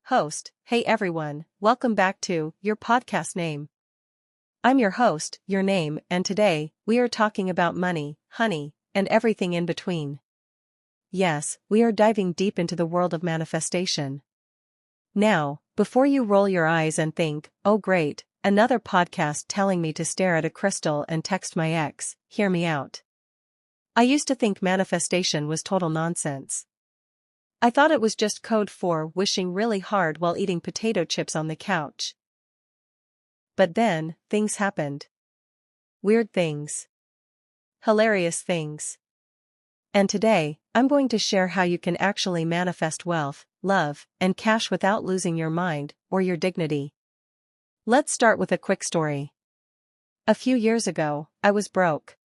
Host, hey everyone, welcome back to Your Podcast Name. I'm your host, Your Name, and today, we are talking about money, honey, and everything in between. Yes, we are diving deep into the world of manifestation. Now, before you roll your eyes and think, oh great, another podcast telling me to stare at a crystal and text my ex, hear me out. I used to think manifestation was total nonsense. I thought it was just code for wishing really hard while eating potato chips on the couch. But then, things happened. Weird things. Hilarious things. And today, I'm going to share how you can actually manifest wealth, love, and cash without losing your mind or your dignity. Let's start with a quick story. A few years ago, I was broke.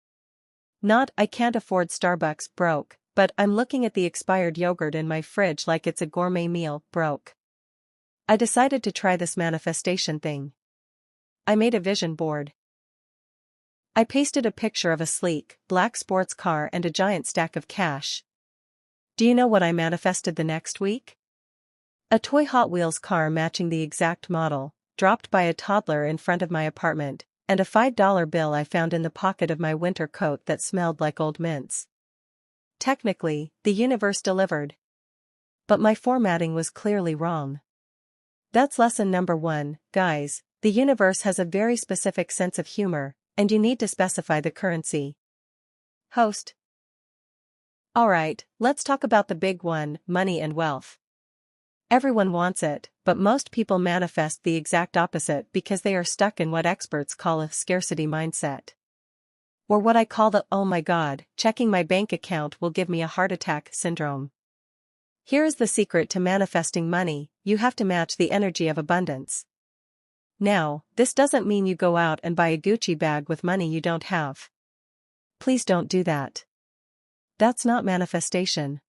Not I can't afford Starbucks broke, but I'm looking at the expired yogurt in my fridge like it's a gourmet meal broke. I decided to try this manifestation thing. I made a vision board. I pasted a picture of a sleek, black sports car and a giant stack of cash. Do you know what I manifested the next week? A toy Hot Wheels car matching the exact model, dropped by a toddler in front of my apartment, and a $5 bill I found in the pocket of my winter coat that smelled like old mints. Technically, the universe delivered. But my formatting was clearly wrong. That's lesson number 1, guys, the universe has a very specific sense of humor, and you need to specify the currency. Host. Alright, let's talk about the big one, money and wealth. Everyone wants it, but most people manifest the exact opposite because they are stuck in what experts call a scarcity mindset. Or what I call the oh my god, checking my bank account will give me a heart attack syndrome. Here is the secret to manifesting money: you have to match the energy of abundance. Now, this doesn't mean you go out and buy a Gucci bag with money you don't have. Please don't do that. That's not manifestation.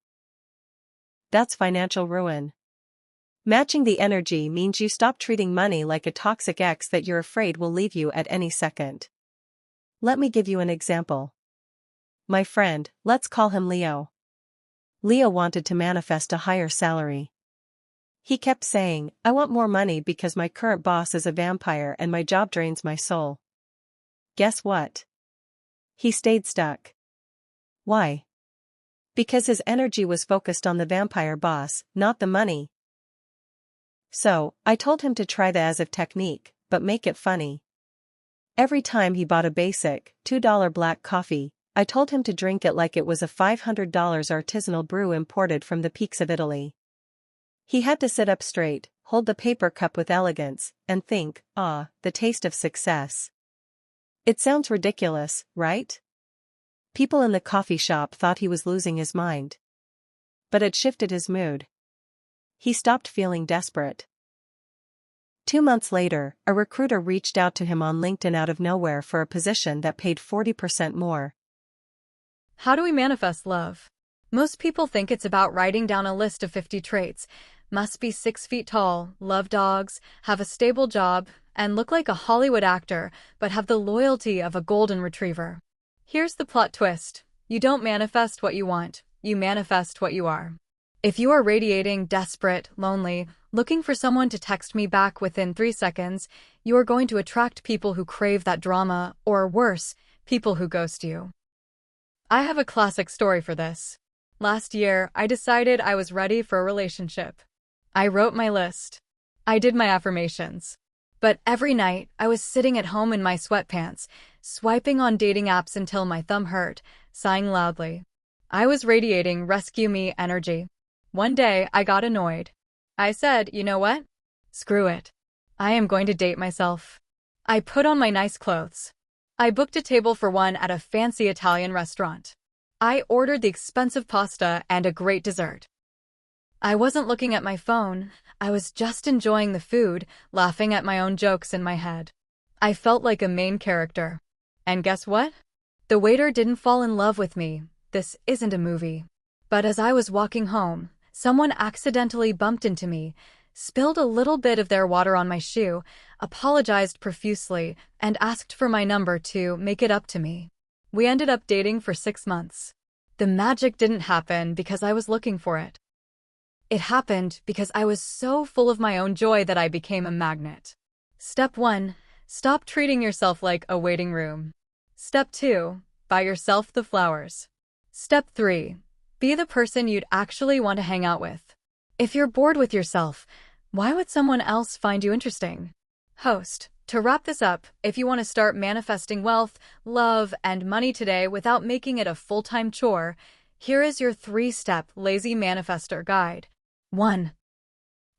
That's financial ruin. Matching the energy means you stop treating money like a toxic ex that you're afraid will leave you at any second. Let me give you an example. My friend, let's call him Leo. Leo wanted to manifest a higher salary. He kept saying, I want more money because my current boss is a vampire and my job drains my soul. Guess what? He stayed stuck. Why? Because his energy was focused on the vampire boss, not the money. So, I told him to try the as-if technique, but make it funny. Every time he bought a basic, $2 black coffee, I told him to drink it like it was a $500 artisanal brew imported from the peaks of Italy. He had to sit up straight, hold the paper cup with elegance, and think, ah, the taste of success. It sounds ridiculous, right? People in the coffee shop thought he was losing his mind. But it shifted his mood. He stopped feeling desperate. 2 months later, a recruiter reached out to him on LinkedIn out of nowhere for a position that paid 40% more. How do we manifest love? Most people think it's about writing down a list of 50 traits. Must be 6 feet tall, love dogs, have a stable job, and look like a Hollywood actor, but have the loyalty of a golden retriever. Here's the plot twist. You don't manifest what you want, you manifest what you are. If you are radiating, desperate, lonely, looking for someone to text me back within 3 seconds, you are going to attract people who crave that drama, or worse, people who ghost you. I have a classic story for this. Last year, I decided I was ready for a relationship. I wrote my list. I did my affirmations. But every night, I was sitting at home in my sweatpants, swiping on dating apps until my thumb hurt, sighing loudly. I was radiating rescue me energy. One day, I got annoyed. I said, you know what? Screw it. I am going to date myself. I put on my nice clothes. I booked a table for one at a fancy Italian restaurant. I ordered the expensive pasta and a great dessert. I wasn't looking at my phone. I was just enjoying the food, laughing at my own jokes in my head. I felt like a main character. And guess what? The waiter didn't fall in love with me. This isn't a movie. But as I was walking home, someone accidentally bumped into me, spilled a little bit of their water on my shoe, apologized profusely, and asked for my number to make it up to me. We ended up dating for 6 months. The magic didn't happen because I was looking for it. It happened because I was so full of my own joy that I became a magnet. Step 1. Stop treating yourself like a waiting room. Step 2. Buy yourself the flowers. Step 3. Be the person you'd actually want to hang out with. If you're bored with yourself, why would someone else find you interesting? Host. To wrap this up, if you want to start manifesting wealth, love, and money today without making it a full-time chore, here is your 3-step lazy manifester guide. 1.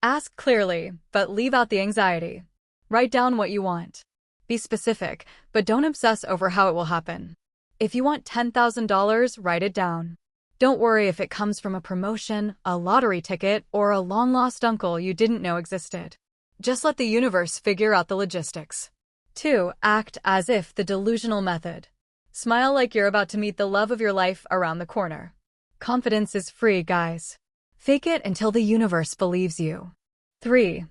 Ask clearly, but leave out the anxiety. Write down what you want. Be specific, but don't obsess over how it will happen. If you want $10,000, write it down. Don't worry if it comes from a promotion, a lottery ticket, or a long-lost uncle you didn't know existed. Just let the universe figure out the logistics. 2. Act as if the delusional method. Smile like you're about to meet the love of your life around the corner. Confidence is free, guys. Fake it until the universe believes you. 3.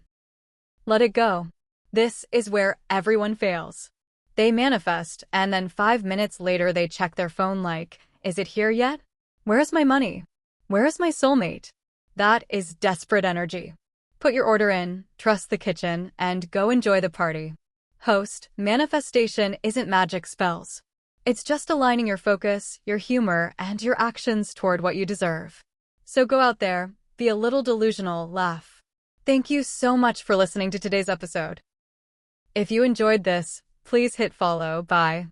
Let it go. This is where everyone fails. They manifest, and then 5 minutes later they check their phone like, is it here yet? Where is my money? Where is my soulmate? That is desperate energy. Put your order in, trust the kitchen, and go enjoy the party. Host, manifestation isn't magic spells. It's just aligning your focus, your humor, and your actions toward what you deserve. So go out there, be a little delusional, laugh. Thank you so much for listening to today's episode. If you enjoyed this, please hit follow. Bye.